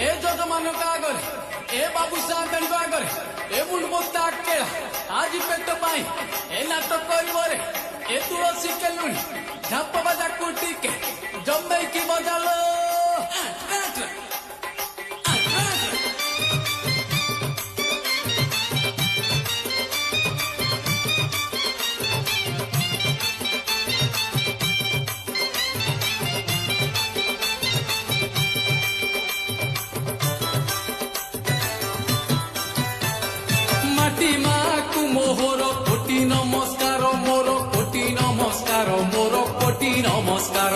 ए जजमान आगे ए बाबू साहब आगे ए मुंडबोता केला आज पेट पाई ए नाटक करे ए तुलसी केलुणी झाप बजा कुटी के जम्मे की बजालो माटी माँ को मोहर कोटी नमस्कार मोर कोटी नमस्कार मोर कोटी नमस्कार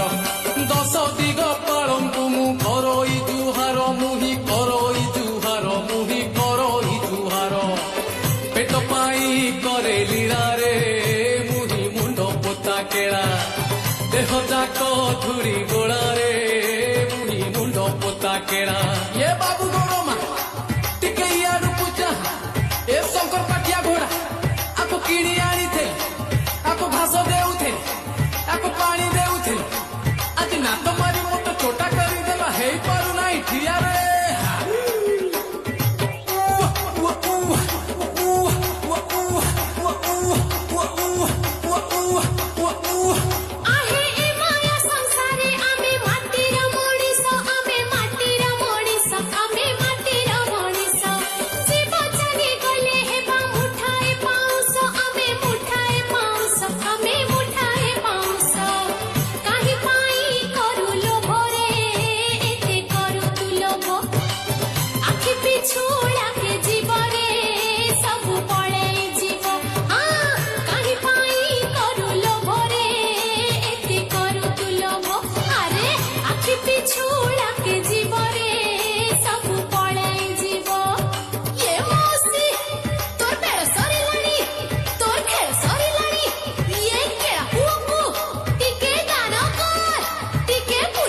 दस दिग पालंकु मु करई जुहार मुही करई जुहार मुही करई जुहार पेट पाई करे लीला रे मुही मुंड पोता केला देह जाक धुरी गोला रे मुही मुंड पोता केला ये बाबू गोरमा टिके यार पूजा ए शंकर पाटिया घोड़ा आपको किणी आनी थे आपको घास देउथे आपको पानी देउथे आज ना तो मारी मोटो छोटा करी देला हे पारु नाही ठिया रे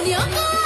You're